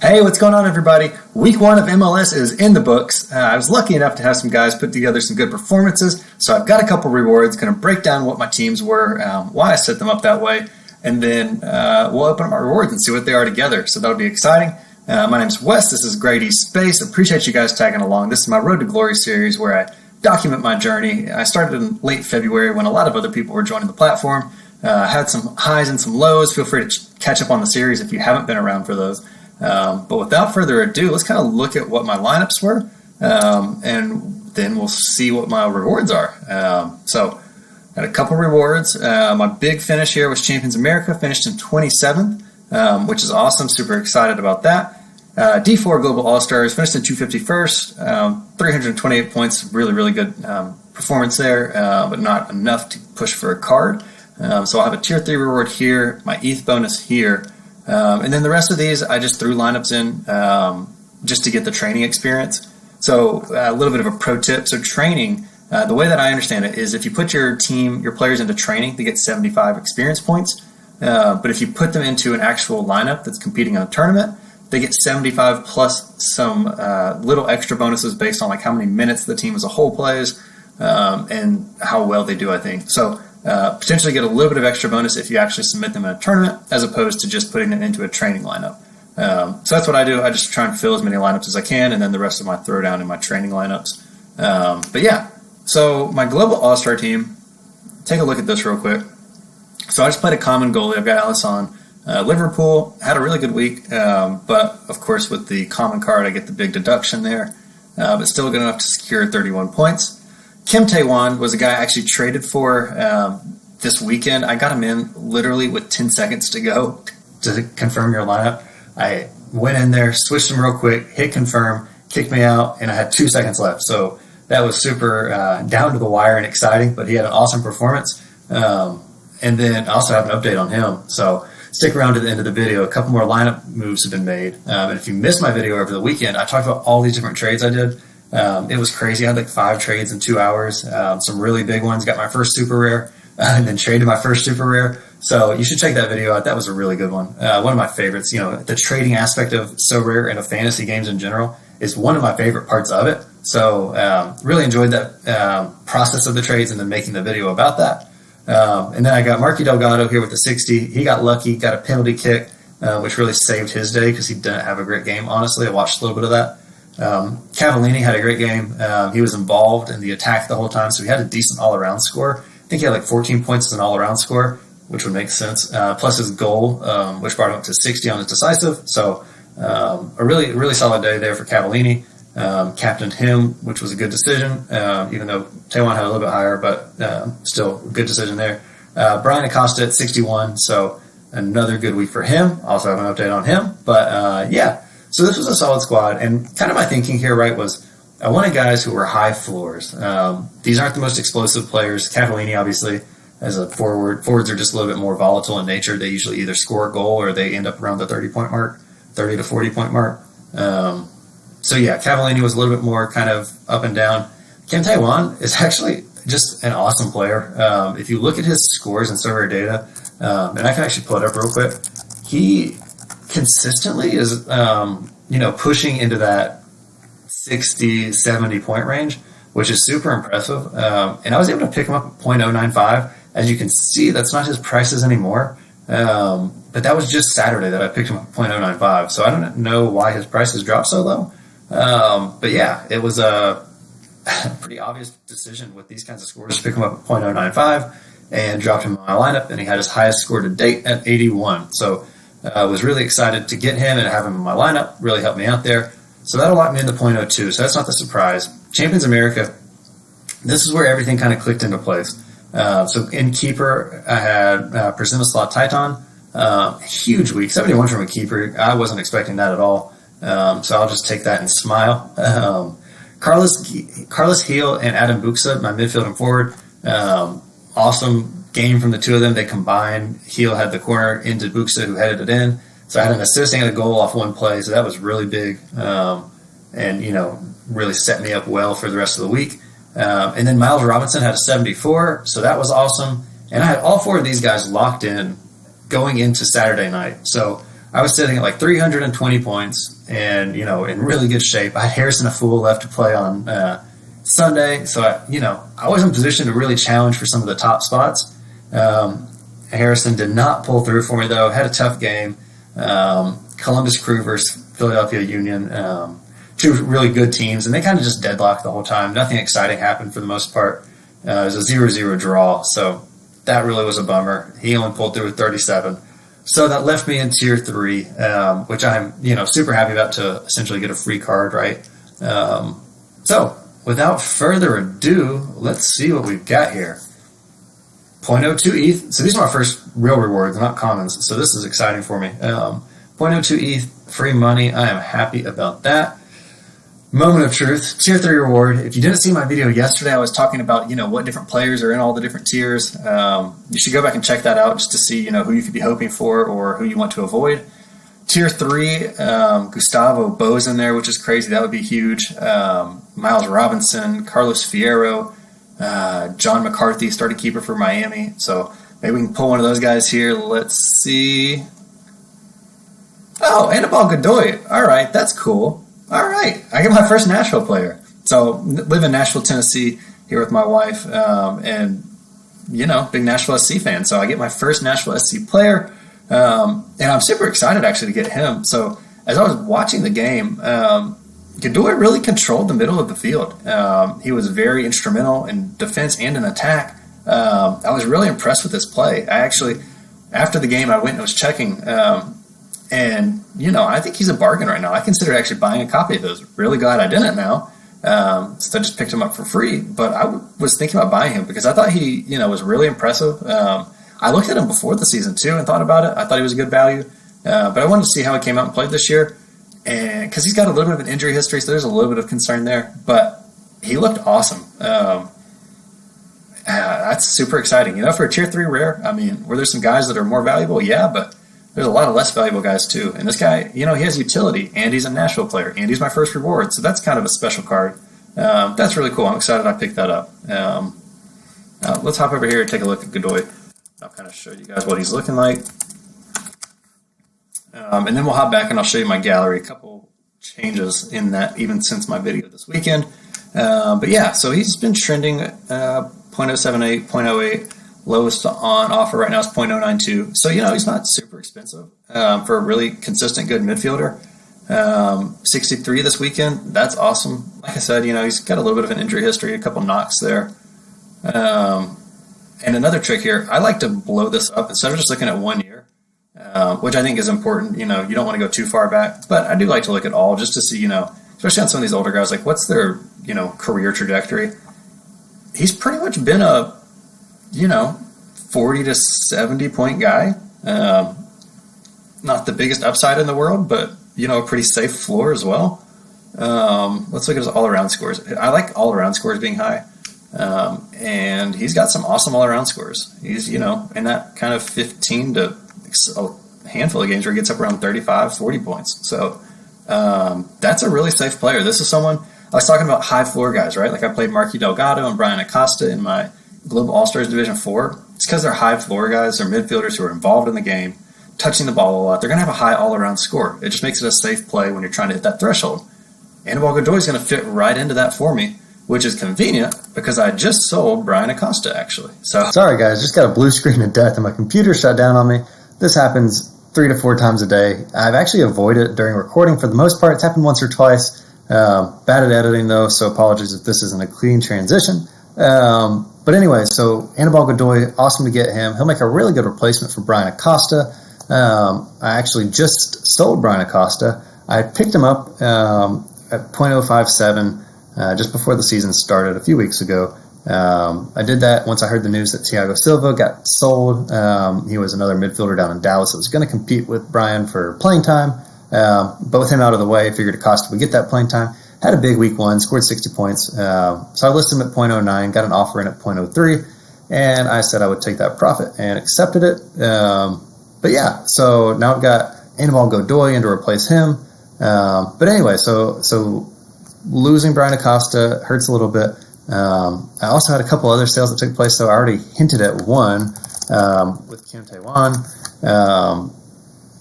Hey, what's going on, everybody? Week 1 of MLS is in the books. I was lucky enough to have some guys put together some good performances, so I've got a couple rewards, going to break down what my teams were, why I set them up that way, and then we'll open up my rewards and see what they are together, so that'll be exciting. My name's Wes, this is Grady Space. Appreciate you guys tagging along. This is my Road to Glory series where I document my journey. I started in late February when a lot of other people were joining the platform. Had some highs and some lows. Feel free to catch up on the series if you haven't been around for those. But without further ado, let's kind of look at what my lineups were, and then we'll see what my rewards are. So, had a couple rewards. My big finish here was Champions America, finished in 27th, which is awesome. Super excited about that. D4 Global All-Stars, finished in 251st, 328 points. Really, really good performance there, but not enough to push for a card. So I'll have a Tier 3 reward here, my ETH bonus here. And then the rest of these, I just threw lineups in just to get the training experience. So a little bit of a pro tip. So training, the way that I understand it is if you put your players into training, they get 75 experience points. But if you put them into an actual lineup that's competing in a tournament, they get 75 plus some little extra bonuses based on like how many minutes the team as a whole plays and how well they do, I think. So potentially get a little bit of extra bonus if you actually submit them in a tournament as opposed to just putting them into a training lineup. So that's what I do. I just try and fill as many lineups as I can, and then the rest of my throwdown in my training lineups. But yeah, so my global all-star team, take a look at this real quick. So I just played a common goalie. I've got Alice on. Liverpool had a really good week, but of course with the common card I get the big deduction there, but still good enough to secure 31 points. Kim Tae-Wan was a guy I actually traded for this weekend. I got him in literally with 10 seconds to go to confirm your lineup. I went in there, switched him real quick, hit confirm, kicked me out, and I had 2 seconds left. So that was super down to the wire and exciting, but he had an awesome performance. And then I also have an update on him. So stick around to the end of the video. A couple more lineup moves have been made. And if you missed my video over the weekend, I talked about all these different trades I did. It was crazy. I had like 5 trades in 2 hours. Some really big ones. Got my first super rare and then traded my first super rare. So you should check that video out. That was a really good one. One of my favorites. You know, the trading aspect of SoRare and of fantasy games in general is one of my favorite parts of it. So really enjoyed that process of the trades and then making the video about that. And then I got Marky Delgado here with the 60. He got lucky, got a penalty kick, which really saved his day because he didn't have a great game. Honestly, I watched a little bit of that. Cavallini had a great game. He was involved in the attack the whole time, so he had a decent all-around score. I think he had like 14 points as an all-around score, which would make sense. Plus his goal, which brought him up to 60 on his decisive. So a really, really solid day there for Cavallini. Captained him, which was a good decision, even though Tae-Wan had a little bit higher, but still a good decision there. Brian Acosta at 61, so another good week for him. Also have an update on him, but yeah. So this was a solid squad, and kind of my thinking here, right, was I wanted guys who were high floors. These aren't the most explosive players. Cavallini, obviously, as a forward. Forwards are just a little bit more volatile in nature. They usually either score a goal or they end up around the 30-point mark, 30 to 40-point mark. So yeah, Cavallini was a little bit more kind of up and down. Kim Tae-Wan is actually just an awesome player. If you look at his scores in SoRare Data, and I can actually pull it up real quick, he consistently is, pushing into that 60, 70 point range, which is super impressive. And I was able to pick him up at 0.095. As you can see, that's not his prices anymore. But that was just Saturday that I picked him up at 0.095. So I don't know why his prices dropped so low. But yeah, it was a pretty obvious decision with these kinds of scores to pick him up at 0.095 and dropped him in my lineup. And he had his highest score to date at 81. So I was really excited to get him and have him in my lineup. Really helped me out there. So that'll lock me into 0.02. So that's not the surprise. Champions America, this is where everything kind of clicked into place. So in keeper, I had Prasimislav Titan. Huge week, 71 from a keeper. I wasn't expecting that at all. So I'll just take that and smile. Carlos Heel and Adam Buxa, my midfield and forward. Awesome game from the two of them. They combined. Heel had the corner into Buxa, who headed it in. So I had an assist and a goal off one play. So that was really big. And, really set me up well for the rest of the week. And then Miles Robinson had a 74. So that was awesome. And I had all 4 of these guys locked in going into Saturday night. So I I was sitting at like 320 points and, in really good shape. I had Harrison Afool left to play on Sunday. So, I was in position to really challenge for some of the top spots. Harrison did not pull through for me, though. Had a tough game. Columbus Crew versus Philadelphia Union. Two really good teams, and they kind of just deadlocked the whole time. Nothing exciting happened for the most part. It was a 0-0 draw, so that really was a bummer. He only pulled through with 37. So that left me in Tier 3, which I'm, super happy about to essentially get a free card, right? So without further ado, let's see what we've got here. 0.02 ETH. So these are my first real rewards, not commons. So this is exciting for me. 0.02 ETH, free money. I am happy about that. Moment of truth, Tier 3 reward. If you didn't see my video yesterday, I was talking about, what different players are in all the different tiers. You should go back and check that out just to see, who you could be hoping for or who you want to avoid. Tier 3, Gustavo Bo's in there, which is crazy. That would be huge. Miles Robinson, Carlos Fierro, John McCarthy, starting keeper for Miami. So maybe we can pull one of those guys here. Let's see. Oh, Anibal Godoy. All right, that's cool. All right, I get my first Nashville player. So live in Nashville, Tennessee, here with my wife, and big Nashville SC fan. So I get my first Nashville SC player, and I'm super excited actually to get him. So as I was watching the game, Godoy really controlled the middle of the field. He was very instrumental in defense and in attack. I was really impressed with his play. I actually, after the game, I went and was checking. And, I think he's a bargain right now. I considered actually buying a copy of those. Really glad I didn't now. So I just picked him up for free. But I was thinking about buying him because I thought he, was really impressive. I looked at him before the season, too, and thought about it. I thought he was a good value. But I wanted to see how he came out and played this year. And because he's got a little bit of an injury history, so there's a little bit of concern there. But he looked awesome. That's super exciting. For a Tier 3 rare, were there some guys that are more valuable? Yeah, but there's a lot of less valuable guys too. And this guy, he has utility, and he's a Nashville player, and he's my first reward. So that's kind of a special card. That's really cool. I'm excited I picked that up. Let's hop over here and take a look at Godoy. I'll kind of show you guys what he's looking like. And then we'll hop back and I'll show you my gallery. A couple changes in that even since my video this weekend. But yeah, so he's been trending 0.078, 0.08. Lowest on offer right now is 0.092. So, he's not super expensive for a really consistent, good midfielder. 63 this weekend. That's awesome. Like I said, he's got a little bit of an injury history, a couple knocks there. And another trick here, I like to blow this up instead of just looking at 1 year, which I think is important. You don't want to go too far back, but I do like to look at all just to see, especially on some of these older guys, like what's their, career trajectory. He's pretty much been a 40 to 70 point guy. Not the biggest upside in the world, but, a pretty safe floor as well. Let's look at his all-around scores. I like all-around scores being high. And he's got some awesome all-around scores. He's, in that kind of 15 to a handful of games where he gets up around 35, 40 points. So that's a really safe player. This is someone, I was talking about high floor guys, right? Like I played Marky Delgado and Brian Acosta in my Global All-Stars Division 4. It's because they're high floor guys. They're midfielders who are involved in the game, touching the ball a lot. They're going to have a high all-around score. It just makes it a safe play when you're trying to hit that threshold. Anibal Godoy is going to fit right into that for me, which is convenient because I just sold Brian Acosta, actually. So sorry, guys. Just got a blue screen of death and my computer shut down on me. This happens 3 to 4 times a day. I've actually avoided it during recording for the most part. It's happened once or twice. Bad at editing, though, so apologies if this isn't a clean transition. But anyway, so Anibal Godoy, awesome to get him. He'll make a really good replacement for Brian Acosta. I actually just sold Brian Acosta. I picked him up at 0.057 just before the season started a few weeks ago. I did that once I heard the news that Thiago Silva got sold. He was another midfielder down in Dallas that was going to compete with Brian for playing time. But with him out of the way, I figured Acosta would get that playing time. Had a big week 1, scored 60 points. So I listed him at 0.09, got an offer in at 0.03, and I said I would take that profit and accepted it. But yeah, so now I've got Anibal Godoy in to replace him. But anyway, so losing Brian Acosta hurts a little bit. I also had a couple other sales that took place, so I already hinted at one with Kim Tae-wan.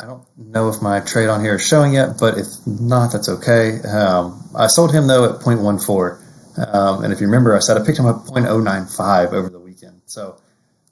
I don't know if my trade on here is showing yet, but if not, that's okay. I sold him, though, at 0.14. And if you remember, I said I picked him up 0.095 over the weekend. So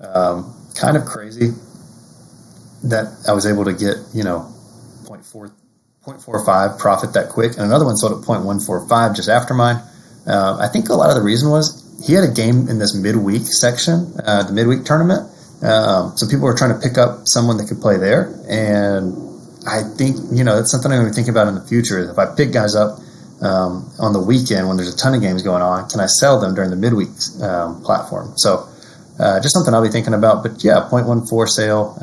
kind of crazy that I was able to get, 0.45 profit that quick. And another one sold at 0.145 just after mine. I think a lot of the reason was he had a game in this midweek section, the midweek tournament. So people were trying to pick up someone that could play there. And I think, that's something I'm going to think about in the future. If I pick guys up on the weekend when there's a ton of games going on, can I sell them during the midweek platform? So just something I'll be thinking about. But yeah, 0.14 sale.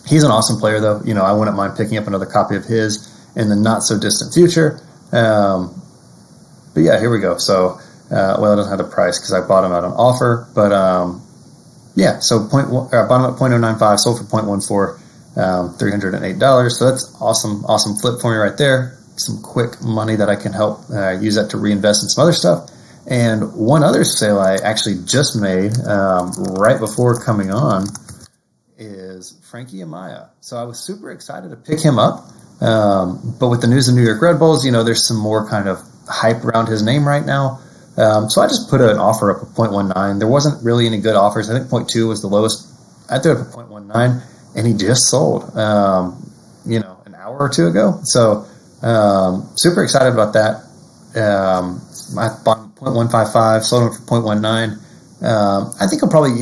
He's an awesome player, though. I wouldn't mind picking up another copy of his in the not-so-distant future. But yeah, here we go. So, it doesn't have the price because I bought him at an offer. But yeah, so I bought him at 0.095, sold for 0.14, $308. So that's awesome flip for me right there. Some quick money that I can help use that to reinvest in some other stuff. And one other sale I actually just made right before coming on is Frankie Amaya. So I was super excited to pick him up. But with the news of New York Red Bulls, there's some more kind of hype around his name right now. So I just put an offer up at 0.19. There wasn't really any good offers. I think 0.2 was the lowest. I threw it up at 0.19, and he just sold, an hour or two ago. So super excited about that. I bought him 0.155, sold him for 0.19. I think he'll probably,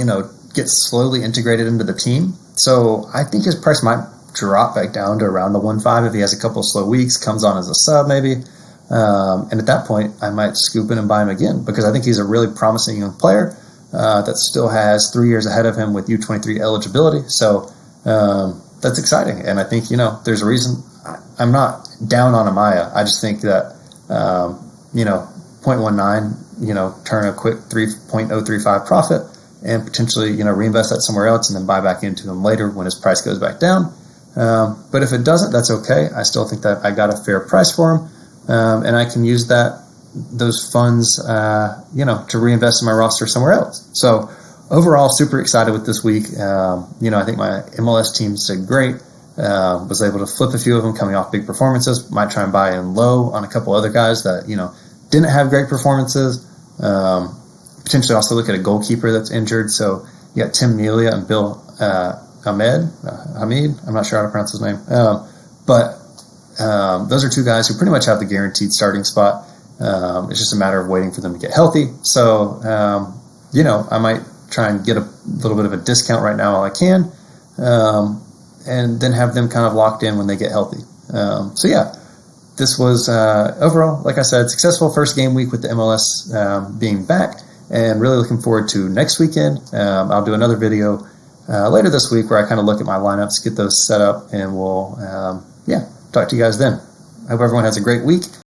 get slowly integrated into the team. So I think his price might drop back down to around the 1.5 if he has a couple of slow weeks, comes on as a sub maybe. And at that point, I might scoop in and buy him again because I think he's a really promising young player that still has 3 years ahead of him with U23 eligibility. So that's exciting. And I think, there's a reason I'm not down on Amaya. I just think that, 0.19, turn a quick 3.035 profit and potentially, reinvest that somewhere else and then buy back into him later when his price goes back down. But if it doesn't, that's okay. I still think that I got a fair price for him. And I can use those funds, to reinvest in my roster somewhere else. So overall, super excited with this week. I think my MLS teams did great. Was able to flip a few of them coming off big performances. Might try and buy in low on a couple other guys that, didn't have great performances. Potentially also look at a goalkeeper that's injured. So you got Tim Melia and Bill Hamid. I'm not sure how to pronounce his name. But those are two guys who pretty much have the guaranteed starting spot. It's just a matter of waiting for them to get healthy. So, I might try and get a little bit of a discount right now while I can, and then have them kind of locked in when they get healthy. So yeah, this was overall, like I said, successful first game week with the MLS being back, and really looking forward to next weekend. I'll do another video later this week where I kind of look at my lineups, get those set up, and we'll talk to you guys then. I hope everyone has a great week.